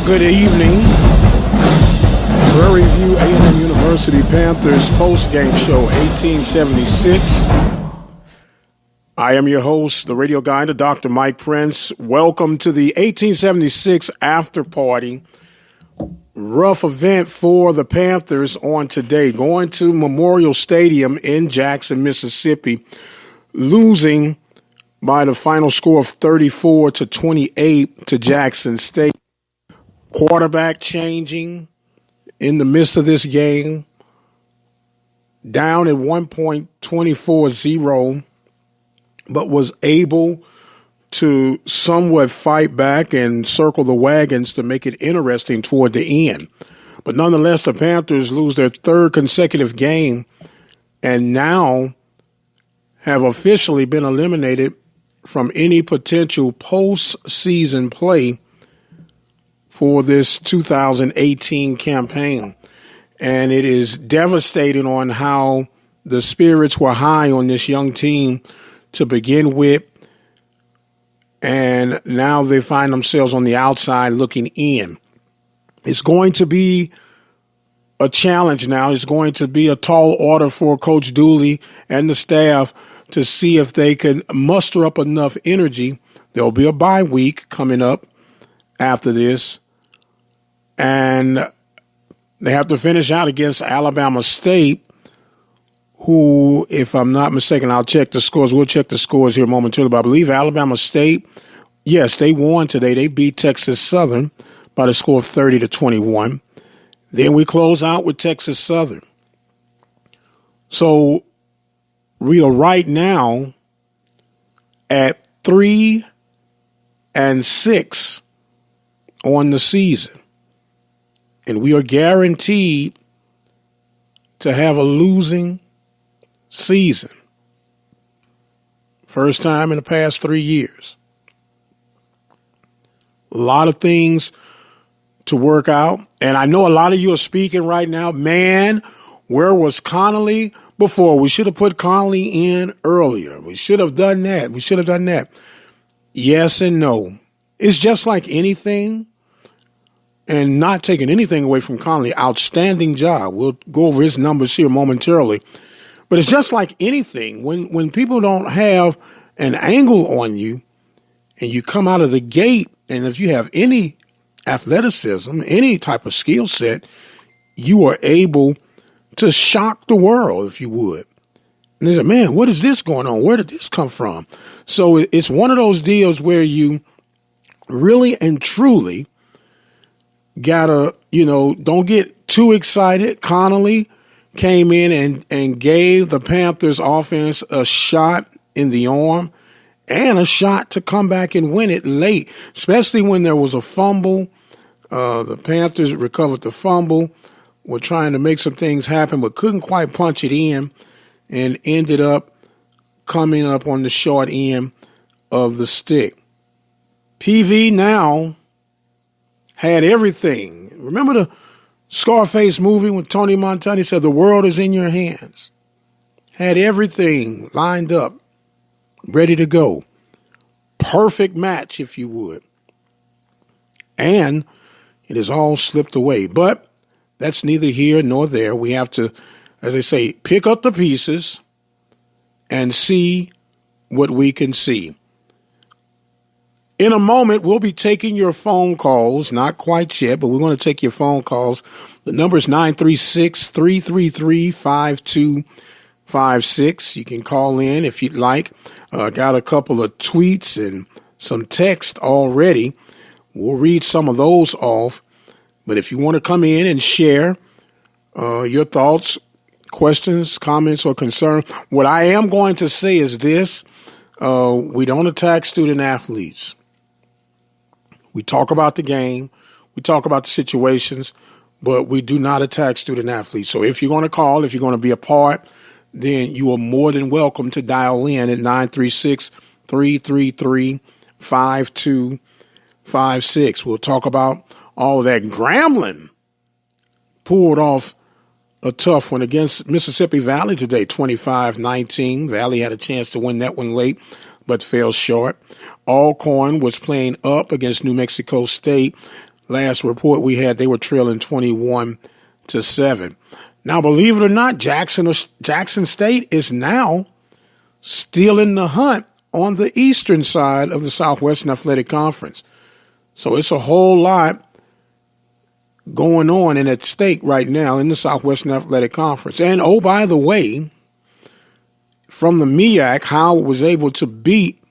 Good evening. Prairie View A&M University Panthers post-game show 1876. I am your host, the radio guy, Dr. Mike Prince. Welcome to the 1876 after party. Rough event for the Panthers on today. Going to Memorial Stadium in Jackson, Mississippi, losing by the final score of 34-28 to Jackson State. Quarterback changing in the midst of this game, down at 1.24-0, but was able to somewhat fight back and circle the wagons to make it interesting toward the end. But nonetheless, the Panthers lose their third consecutive game and now have officially been eliminated from any potential postseason play for this 2018 campaign. And it is devastating on how the spirits were high on this young team to begin with. And now they find themselves on the outside looking in. It's going to be a challenge now. It's going to be a tall order for Coach Dooley and the staff to see if they can muster up enough energy. There'll be a bye week coming up after this. And they have to finish out against Alabama State, who, if I'm not mistaken, I'll check the scores. We'll check the scores here momentarily. But I believe Alabama State, yes, they won today. They beat Texas Southern by the score of 30-21. Then we close out with Texas Southern. So we are right now at 3-6 on the season. And we are guaranteed to have a losing season. First time in the past 3 years. A lot of things to work out. And I know a lot of you are speaking right now. Man, where was Connolly before? We should have put Connolly in earlier. We should have done that. We should have done that. Yes and no. It's just like anything. And not taking anything away from Connolly, outstanding job. We'll go over his numbers here momentarily. But it's just like anything. When people don't have an angle on you and you come out of the gate, and if you have any athleticism, any type of skill set, you are able to shock the world, if you would. And they say, man, what is this going on? Where did this come from? So it's one of those deals where you really and truly gotta, don't get too excited. Connolly came in and gave the Panthers offense a shot in the arm and a shot to come back and win it late, especially when there was a fumble. The Panthers recovered the fumble, were trying to make some things happen, but couldn't quite punch it in and ended up coming up on the short end of the stick. PV now had everything. Remember the Scarface movie when Tony Montana said, the world is in your hands? Had everything lined up, ready to go. Perfect match, if you would. And it has all slipped away. But that's neither here nor there. We have to, as I say, pick up the pieces and see what we can see. In a moment, we'll be taking your phone calls. Not quite yet, but we're going to take your phone calls. The number is 936-333-5256. You can call in if you'd like. Got a couple of tweets and some text already. We'll read some of those off. But if you want to come in and share your thoughts, questions, comments, or concern, what I am going to say is this. We don't attack student athletes. We talk about the game, we talk about the situations, but we do not attack student athletes. So if you're going to call, if you're going to be a part, then you are more than welcome to dial in at 936-333-5256. We'll talk about all of that. Grambling pulled off a tough one against Mississippi Valley today, 25-19. Valley had a chance to win that one late, but fell short. Alcorn was playing up against New Mexico State. Last report we had, they were trailing 21-7. Now, believe it or not, Jackson State is now still in the hunt on the eastern side of the Southwestern Athletic Conference. So it's a whole lot going on and at stake right now in the Southwestern Athletic Conference. And, oh, by the way, from the MEAC, Howard was able to beat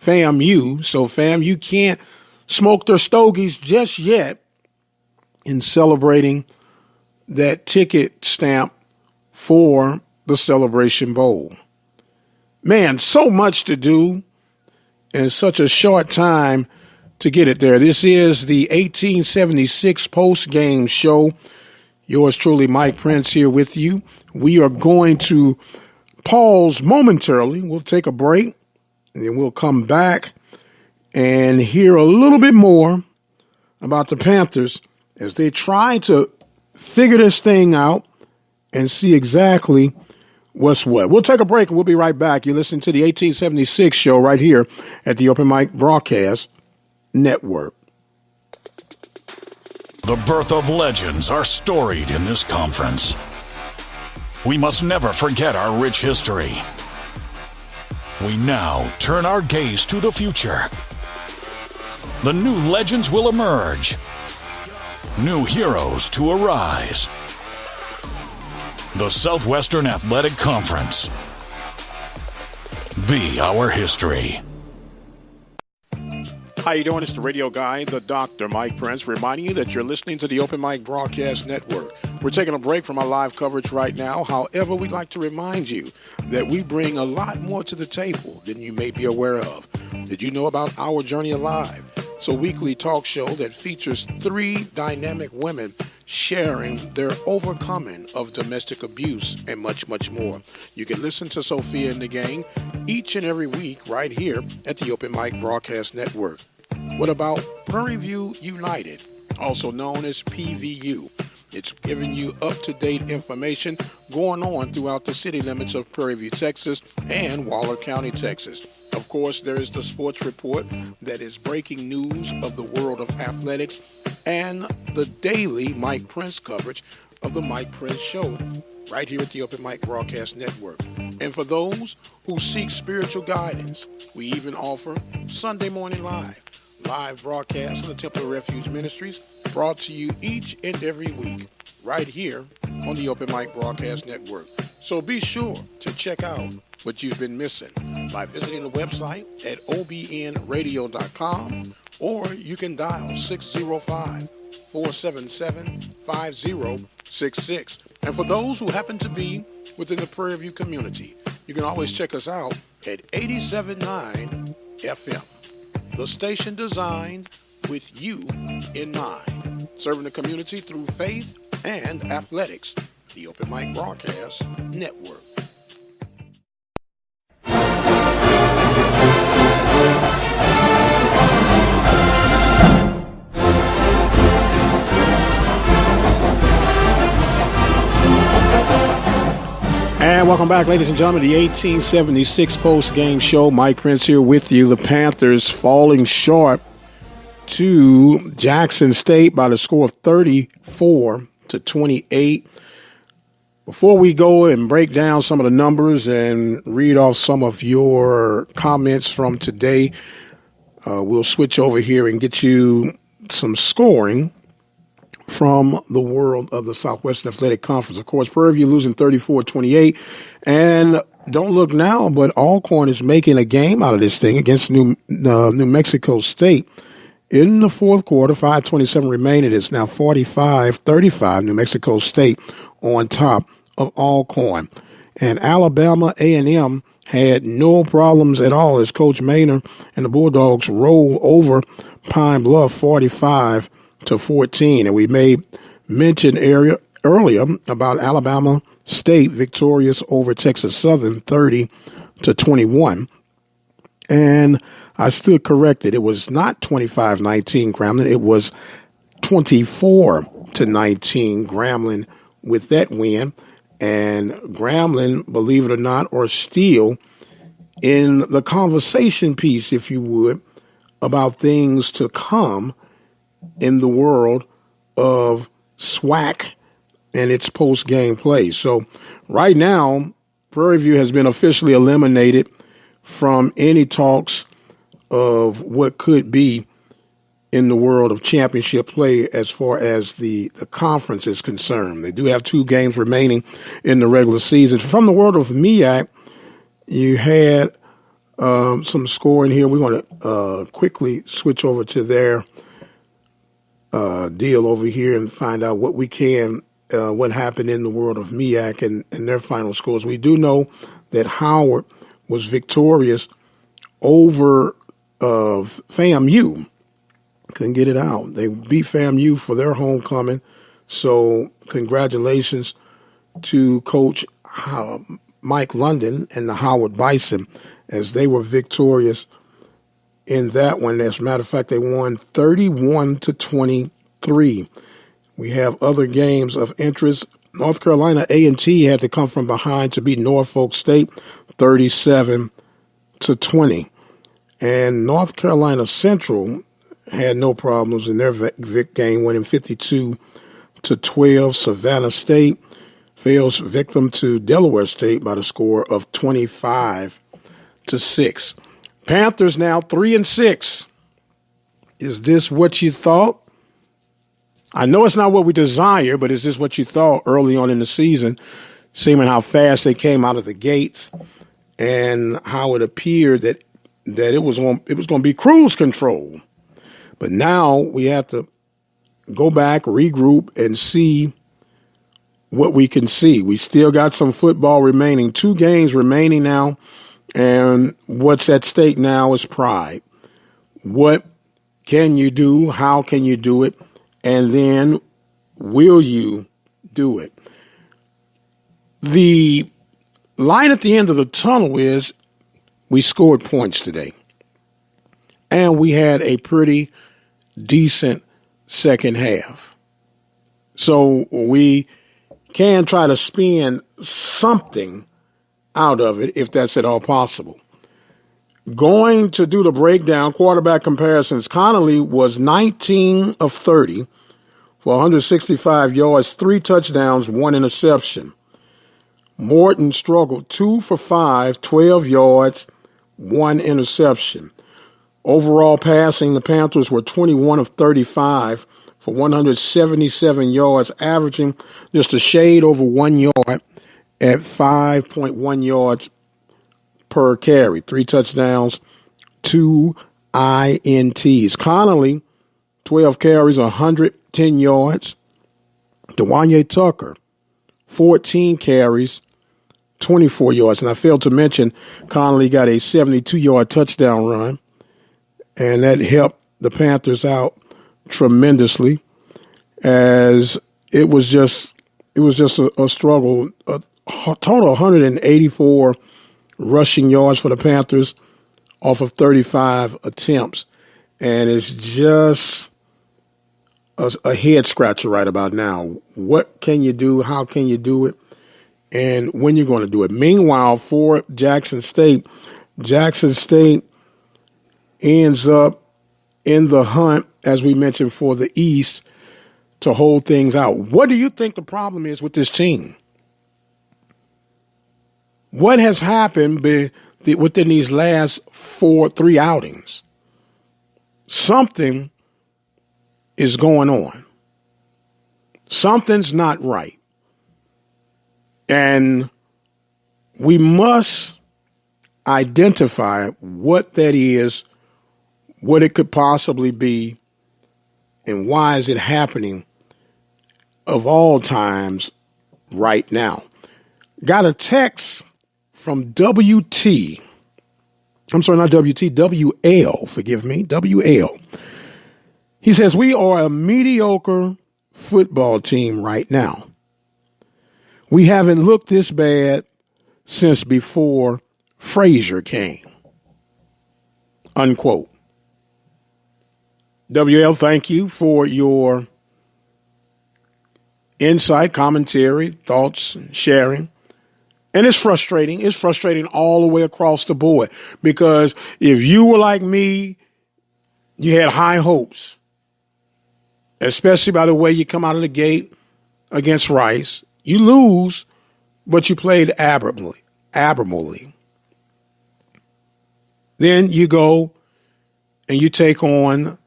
FAMU. So FAMU can't smoke their stogies just yet in celebrating that ticket stamp for the Celebration Bowl. Man, so much to do in such a short time to get it there. This is the 1876 post-game show. Yours truly, Mike Prince, here with you. We are going to pause momentarily. We'll take a break, and then we'll come back and hear a little bit more about the Panthers as they try to figure this thing out and see exactly what's what. We'll take a break and we'll be right back. You're listening to the 1876 show right here at the Open Mic Broadcast Network. The birth of legends are storied in this conference. We must never forget our rich history. We now turn our gaze to the future. The new legends will emerge. New heroes to arise. The Southwestern Athletic Conference. Be our history. How you doing? It's the radio guy, the Dr. Mike Prince, reminding you that you're listening to the Open Mic Broadcast Network. We're taking a break from our live coverage right now. However, we'd like to remind you that we bring a lot more to the table than you may be aware of. Did you know about Our Journey Alive? It's a weekly talk show that features 3 dynamic women sharing their overcoming of domestic abuse and much, much more. You can listen to Sophia and the gang each and every week right here at the Open Mic Broadcast Network. What about Prairie View United, also known as PVU? It's giving you up-to-date information going on throughout the city limits of Prairie View, Texas, and Waller County, Texas. Of course, there is the sports report that is breaking news of the world of athletics and the daily Mike Prince coverage of the Mike Prince Show right here at the Open Mic Broadcast Network. And for those who seek spiritual guidance, we even offer Sunday Morning live broadcast of the Temple of Refuge Ministries, brought to you each and every week right here on the Open Mic Broadcast Network. So be sure to check out what you've been missing by visiting the website at obnradio.com, or you can dial 605-477-5066. And for those who happen to be within the Prairie View community, you can always check us out at 87.9 FM. The station designed with you in mind, serving the community through faith and athletics. The Open Mic Broadcast Network. And welcome back, ladies and gentlemen, the 1876 post-game show. Mike Prince here with you. The Panthers falling short to Jackson State by the score of 34-28. Before we go and break down some of the numbers and read off some of your comments from today, we'll switch over here and get you some scoring from the world of the Southwestern Athletic Conference. Of course, Prairie View losing 34-28. And don't look now, but Alcorn is making a game out of this thing against New Mexico State. In the fourth quarter, 5:27 remaining. It's now 45-35, New Mexico State on top of Alcorn. And Alabama A&M had no problems at all as Coach Maynard and the Bulldogs roll over Pine Bluff 45-14. And we made mention earlier about Alabama State victorious over Texas Southern 30-21. And I stood corrected. It was not 25-19 Grambling. It was 24-19 Grambling with that win. And Grambling, believe it or not, are still in the conversation piece, if you would, about things to come in the world of SWAC and its post-game play. So right now, Prairie View has been officially eliminated from any talks of what could be in the world of championship play as far as the conference is concerned. They do have 2 games remaining in the regular season. From the world of MEAC, you had some scoring here. We want to quickly switch over to their deal over here and find out what we can, what happened in the world of MEAC and their final scores. We do know that Howard was victorious over FAMU. Couldn't get it out. They beat FAMU for their homecoming. So congratulations to Coach Mike London and the Howard Bison as they were victorious in that one. As a matter of fact, they won 31-23. We have other games of interest. North Carolina A&T had to come from behind to beat Norfolk State 37-20. And North Carolina Central had no problems in their game, winning 52-12. Savannah State falls victim to Delaware State by the score of 25-6. Panthers now 3-6. Is this what you thought? I know it's not what we desire, but is this what you thought early on in the season, seeing how fast they came out of the gates and how it appeared that it was going to be cruise control? But now we have to go back, regroup, and see what we can see. We still got some football remaining, 2 games remaining now, and what's at stake now is pride. What can you do? How can you do it? And then will you do it? The light at the end of the tunnel is we scored points today. And we had a pretty decent second half. So we can try to spin something out of it if that's at all possible. Going to do the breakdown, quarterback comparisons. Connolly was 19 of 30 for 165 yards, 3 touchdowns, 1 interception. Morton struggled 2 for 5, 12 yards, 1 interception. Overall passing, the Panthers were 21 of 35 for 177 yards, averaging just a shade over 1 yard at 5.1 yards per carry. 3 touchdowns, 2 INTs. Connolly, 12 carries, 110 yards. DeWanye Tucker, 14 carries, 24 yards. And I failed to mention Connolly got a 72-yard touchdown run. And that helped the Panthers out tremendously, as it was just a struggle. A total 184 rushing yards for the Panthers off of 35 attempts. And it's just a head scratcher right about now. What can you do? How can you do it? And when you're going to do it. Meanwhile, for Jackson State ends up in the hunt, as we mentioned, for the East to hold things out. What do you think the problem is with this team? What has happened within these last 3 outings? Something is going on. Something's not right. And we must identify what that is, what it could possibly be, and why is it happening of all times right now. Got a text from WL, forgive me, WL. He says, we are a mediocre football team right now. We haven't looked this bad since before Frazier came. Unquote. WL, thank you for your insight, commentary, thoughts, sharing. And it's frustrating. It's frustrating all the way across the board, because if you were like me, you had high hopes especially by the way you come out of the gate against Rice. You lose, but you played admirably. Then you go and you take on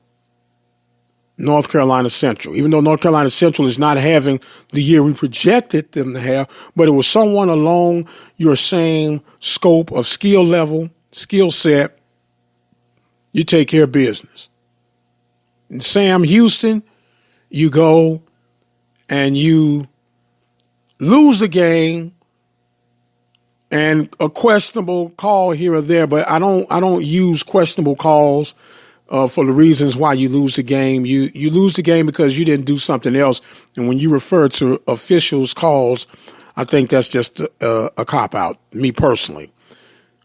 North Carolina Central, even though North Carolina Central is not having the year we projected them to have, but it was someone along your same scope of skill level, skill set. You take care of business. In Sam Houston, you go and you lose the game and a questionable call here or there, but I don't use questionable calls for the reasons why you lose the game. You lose the game because you didn't do something else. And when you refer to officials' calls, I think that's just a cop-out, me personally.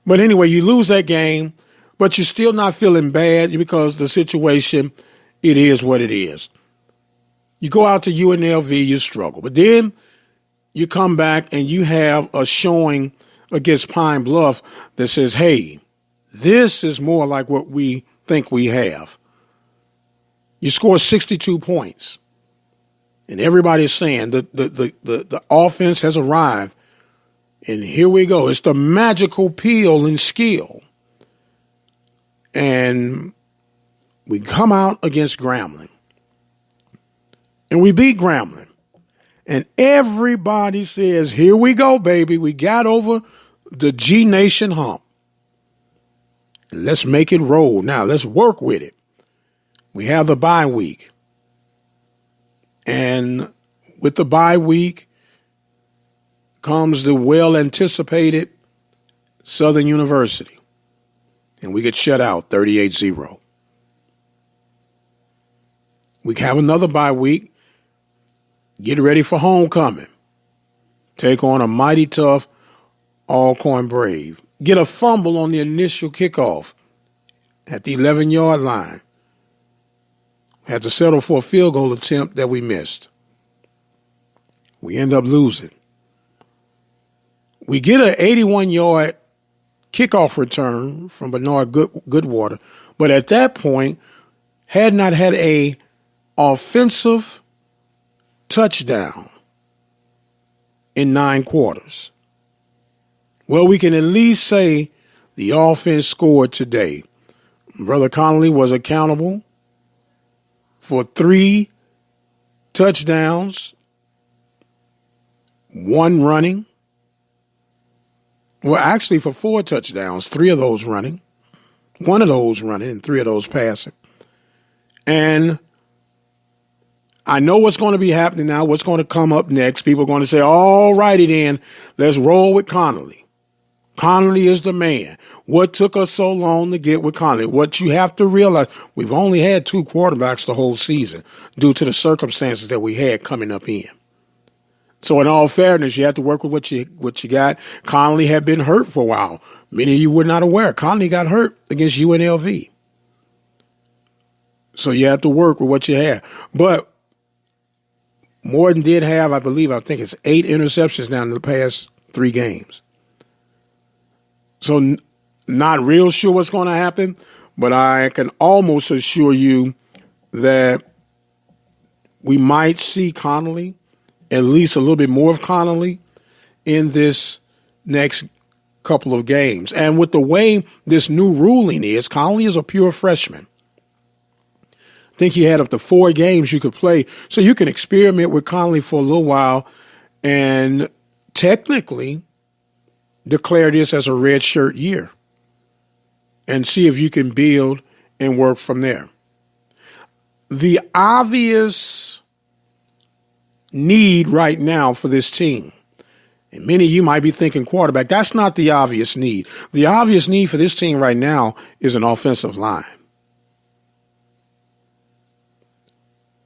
But anyway, you lose that game, but you're still not feeling bad because the situation, it is what it is. You go out to UNLV, you struggle. But then you come back and you have a showing against Pine Bluff that says, hey, this is more like what we think we have. You score 62 points. And everybody's saying that the offense has arrived. And here we go. It's the magical peel and skill. And we come out against Grambling. And we beat Grambling. And everybody says, here we go, baby. We got over the G Nation hump. Let's make it roll. Now, let's work with it. We have the bye week. And with the bye week comes the well-anticipated Southern University. And we get shut out 38-0. We have another bye week. Get ready for homecoming. Take on a mighty tough Alcorn Brave. Get a fumble on the initial kickoff at the 11-yard line. Had to settle for a field goal attempt that we missed. We end up losing. We get an 81-yard kickoff return from Bernard Goodwater, but at that point, had not had a offensive touchdown in 9 quarters. Well, we can at least say the offense scored today. Brother Connolly was accountable for 3 touchdowns, 1 running. Well, actually for 4 touchdowns, 3 of those running, 1 of those running, and 3 of those passing. And I know what's going to be happening now, what's going to come up next. People are going to say, all righty then, let's roll with Connolly. Connolly is the man. What took us so long to get with Connolly? What you have to realize, we've only had 2 quarterbacks the whole season due to the circumstances that we had coming up in. So in all fairness, you have to work with what you got. Connolly had been hurt for a while. Many of you were not aware. Connolly got hurt against UNLV. So you have to work with what you have. But Morton did have, I think it's 8 interceptions now in the past 3 games. So not real sure what's going to happen, but I can almost assure you that we might see Connolly, at least a little bit more of Connolly, in this next couple of games. And with the way this new ruling is, Connolly is a pure freshman. I think you had up to 4 games you could play. So you can experiment with Connolly for a little while and technically declare this as a red shirt year and see if you can build and work from there. The obvious need right now for this team, and many of you might be thinking quarterback, that's not the obvious need. The obvious need for this team right now is an offensive line.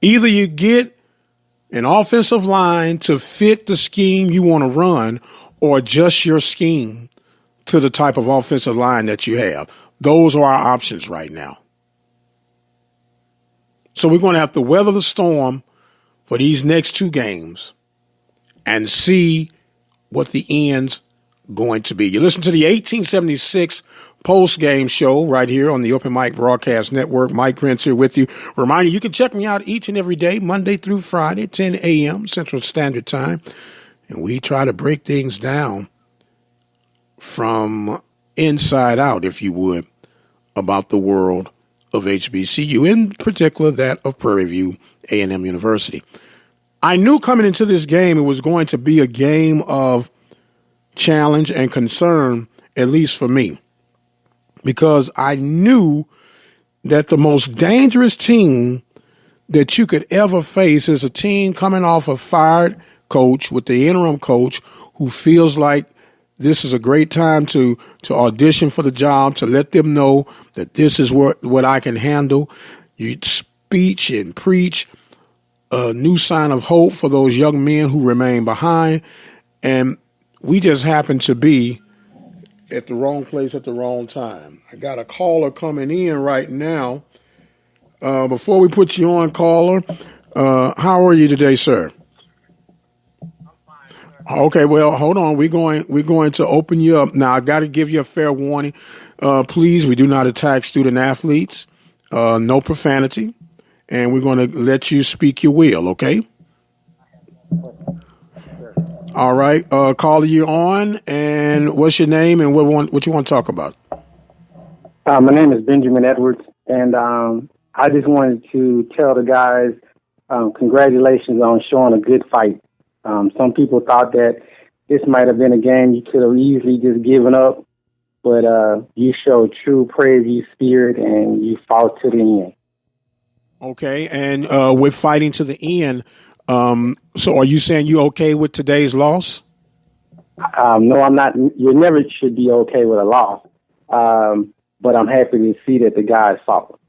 Either you get an offensive line to fit the scheme you want to run or adjust your scheme to the type of offensive line that you have. Those are our options right now. So we're going to have to weather the storm for these next 2 games and see what the end's going to be. You listen to the 1876 post-game show right here on the Open Mic Broadcast Network. Mike Prince here with you. Reminder, you can check me out each and every day, Monday through Friday, 10 a.m. Central Standard Time. And we try to break things down from inside out, if you would, about the world of HBCU, in particular that of Prairie View A&M University. I knew coming into this game it was going to be a game of challenge and concern, at least for me, because I knew that the most dangerous team that you could ever face is a team coming off a fired coach with the interim coach who feels like this is a great time to audition for the job, to let them know that this is what I can handle. You speech and preach a new sign of hope for those young men who remain behind. And we just happen to be at the wrong place at the wrong time. I got a caller coming in right now. Before we put you on, caller, how are you today, sir? Okay, well, hold on. We're going to open you up. Now, I got to give you a fair warning. Please, we do not attack student athletes. No profanity. And we're going to let you speak your will, okay? All right. Caller, you on. And what's your name and what you want to talk about? My name is Benjamin Edwards. And I just wanted to tell the guys congratulations on showing a good fight. Some people thought that this might have been a game you could have easily just given up, but you showed true Prairie View spirit and you fought to the end. Okay, and with fighting to the end, so are you saying you okay with today's loss? No, I'm not. You never should be okay with a loss, but I'm happy to see that the guys fought.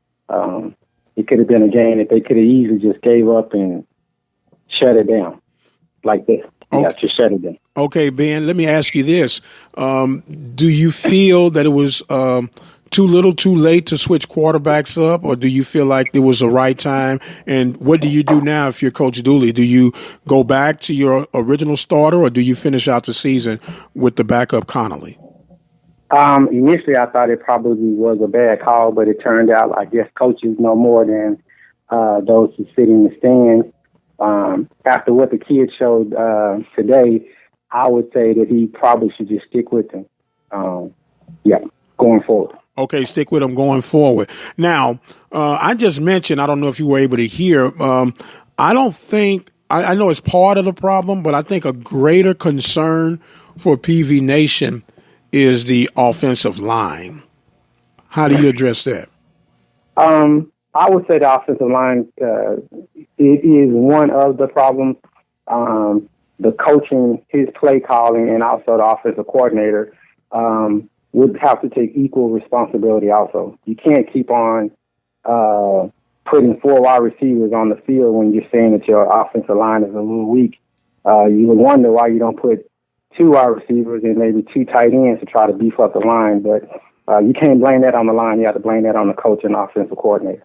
It could have been a game that they could have easily just gave up and shut it down. Like this. Okay. To shut it down. Okay, Ben, let me ask you this. Do you feel that it was too little too late to switch quarterbacks up, or do you feel like it was the right time? And what do you do now if you're Coach Dooley? Do you go back to your original starter, or do you finish out the season with the backup Connolly? Initially, I thought it probably was a bad call, but it turned out, I guess, coaches know more than those who sit in the stands. After what the kids showed today, I would say that he probably should just stick with him. Going forward. Okay, stick with him going forward. Now, I just mentioned, I don't know if you were able to hear, I don't think, I know it's part of the problem, but I think a greater concern for PV Nation is the offensive line. How do you address that? I would say the offensive line, it is one of the problems. The coaching, his play calling, and also the offensive coordinator would have to take equal responsibility also. You can't keep on putting 4 wide receivers on the field when you're saying that your offensive line is a little weak. You would wonder why you don't put 2 wide receivers and maybe 2 tight ends to try to beef up the line. But you can't blame that on the line. You have to blame that on the coach and the offensive coordinator.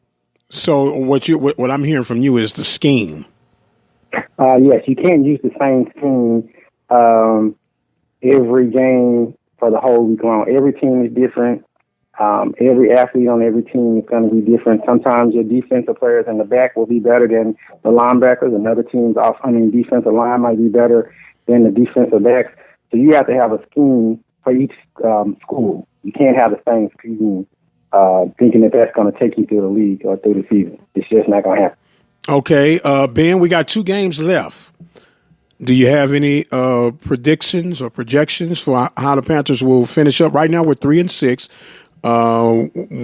So what I'm hearing from you is the scheme. Yes, you can't use the same scheme every game for the whole week long. Every team is different. Every athlete on every team is going to be different. Sometimes your defensive players in the back will be better than the linebackers. Another team's defensive line might be better than the defensive backs. So you have to have a scheme for each school. You can't have the same scheme thinking that that's going to take you through the league or through the season. It's just not going to happen. Okay, Ben, we got 2 games left. Do you have any predictions or projections for how the Panthers will finish up? Right now we're 3-6.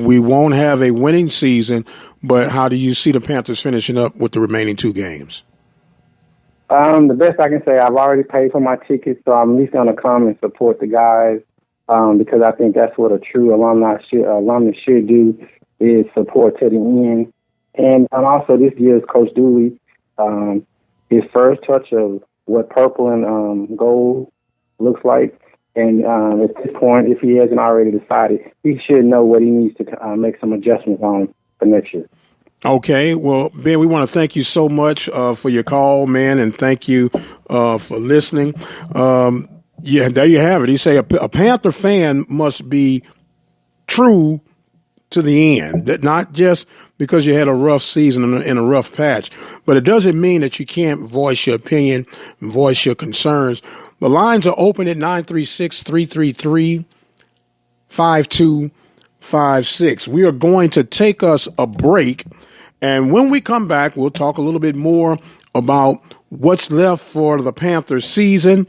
We won't have a winning season, but how do you see the Panthers finishing up with the remaining 2 games? The best I can say, I've already paid for my tickets, so I'm at least going to come and support the guys because I think that's what a true alumnus should do is support to the end. And also this gives Coach Dooley his first touch of what purple and gold looks like. And at this point, if he hasn't already decided, he should know what he needs to make some adjustments on for next year. Okay. Well, Ben, we want to thank you so much for your call, man, and thank you for listening. Yeah, there you have it. He say a Panther fan must be true to the end. That not just because you had a rough season and a rough patch, but it doesn't mean that you can't voice your opinion, voice your concerns. The lines are open at 936-333-5256. We are going to take us a break, and when we come back, we'll talk a little bit more about what's left for the Panthers season,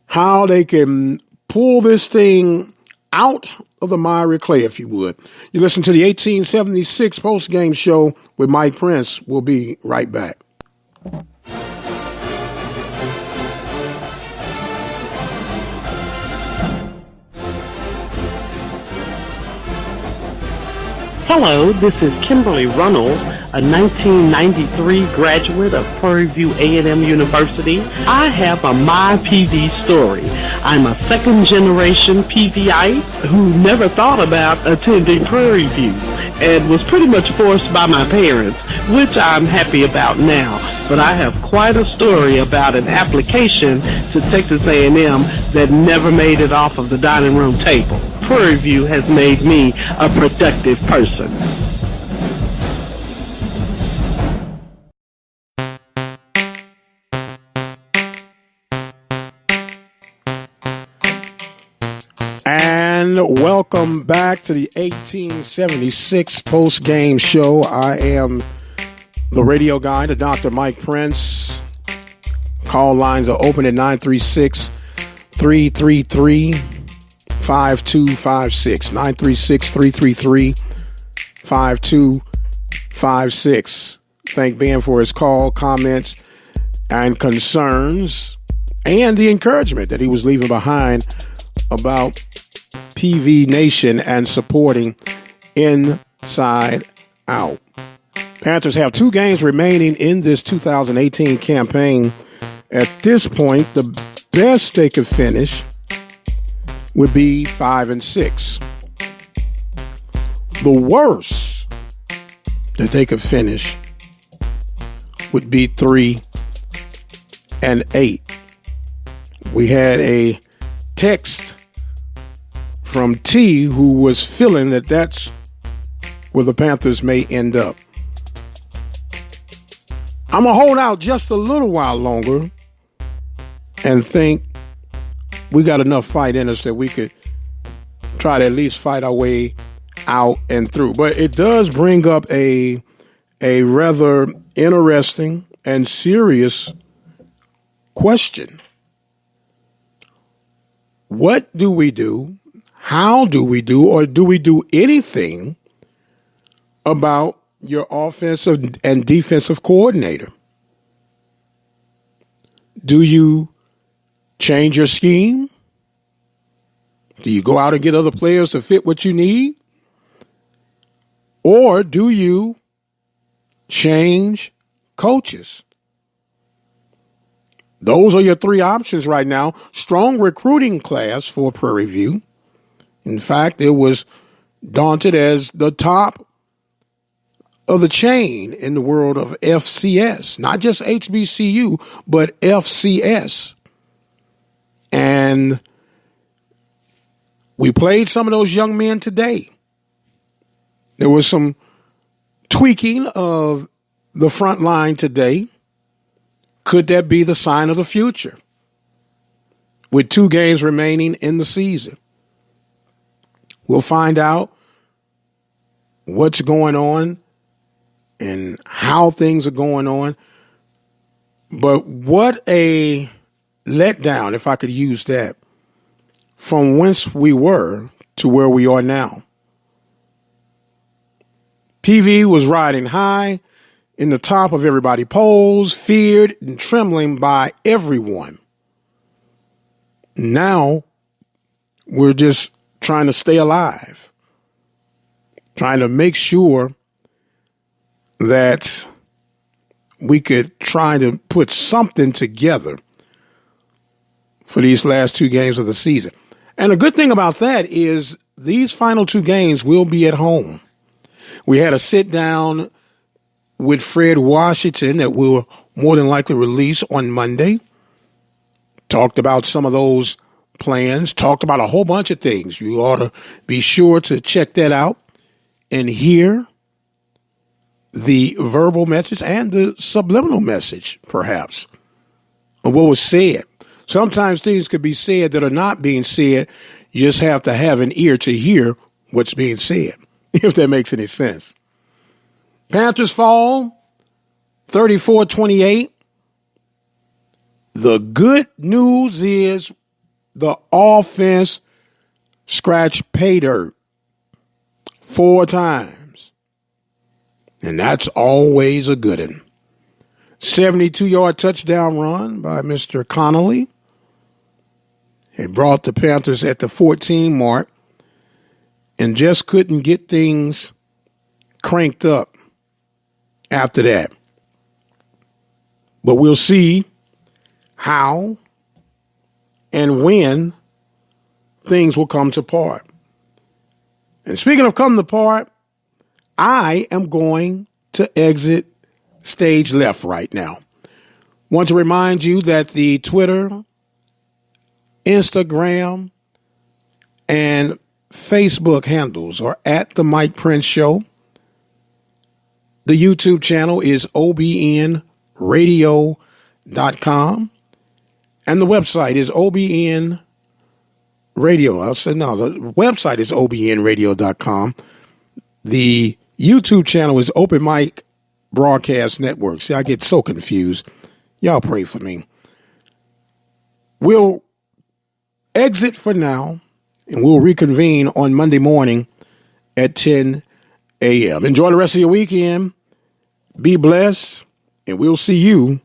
how they can pull this thing out of the miry clay, if you would. You listen to the 1876 post-game show with Mike Prince. We'll be right back. Hello, this is Kimberly Runnel, a 1993 graduate of Prairie View A&M University. I have a My PV story. I'm a second-generation PVite who never thought about attending Prairie View and was pretty much forced by my parents, which I'm happy about now. But I have quite a story about an application to Texas A&M that never made it off of the dining room table. Prairie View has made me a productive person. And welcome back to the 1876 post-game show. I am the radio guy, the Dr. Mike Prince. Call lines are open at 936-333-5256. 936-333-5256. Thank Ben for his call, comments, and concerns, and the encouragement that he was leaving behind about PV Nation and supporting Inside Out. Panthers have 2 games remaining in this 2018 campaign. At this point, the best they could finish would be 5-6. The worst that they could finish would be 3-8. We had a text from T who was feeling that that's where the Panthers may end up. I'm going to hold out just a little while longer and think we got enough fight in us that we could try to at least fight our way out and through. But it does bring up a rather interesting and serious question. What do we do? How do we do, or do we do anything about your offensive and defensive coordinator? Do you change your scheme? Do you go out and get other players to fit what you need? Or do you change coaches? Those are your 3 options right now. Strong recruiting class for Prairie View. In fact, it was daunted as the top of the chain in the world of FCS, not just HBCU, but FCS. And we played some of those young men today. There was some tweaking of the front line today. Could that be the sign of the future? With 2 games remaining in the season, we'll find out what's going on and how things are going on. But what a letdown, if I could use that, from whence we were to where we are now. PV was riding high in the top of everybody's polls, feared and trembling by everyone. Now we're just trying to stay alive, trying to make sure that we could try to put something together for these last 2 games of the season. And the good thing about that is these final 2 games will be at home. We had a sit down with Fred Washington that we'll more than likely release on Monday. Talked about some of those plans, talked about a whole bunch of things. You ought to be sure to check that out and hear the verbal message and the subliminal message, perhaps, of what was said. Sometimes things could be said that are not being said. You just have to have an ear to hear what's being said, if that makes any sense. Panthers fall 34-28. The good news is the offense scratched pay dirt 4 times. And that's always a good one. 72-yard touchdown run by Mr. Connolly. It brought the Panthers at the 14 mark and just couldn't get things cranked up after that. But we'll see how and when things will come to part. And speaking of come to part, I am going to exit stage left right now. Want to remind you that the Twitter, Instagram, and Facebook handles are at The Mike Prince Show. The YouTube channel is obnradio.com. And the website is obnradio. The website is obnradio.com. The YouTube channel is Open Mic Broadcast Network. See, I get so confused. Y'all pray for me. We'll exit for now, and we'll reconvene on Monday morning at 10 a.m. Enjoy the rest of your weekend. Be blessed, and we'll see you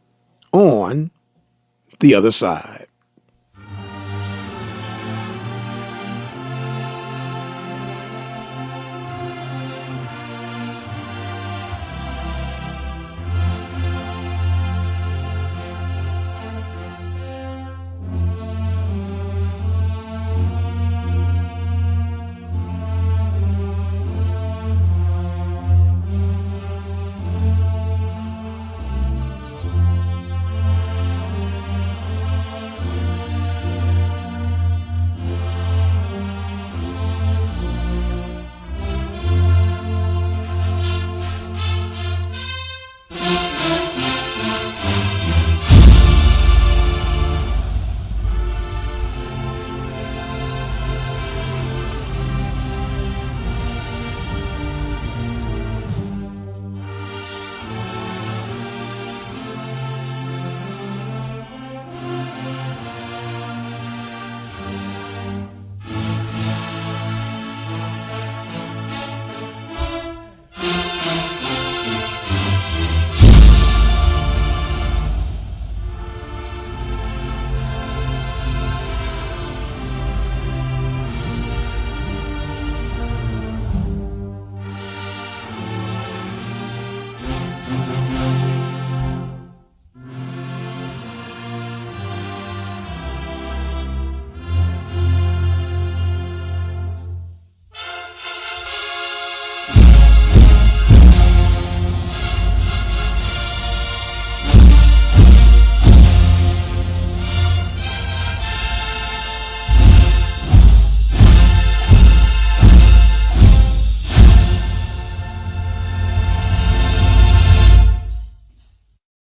on the other side.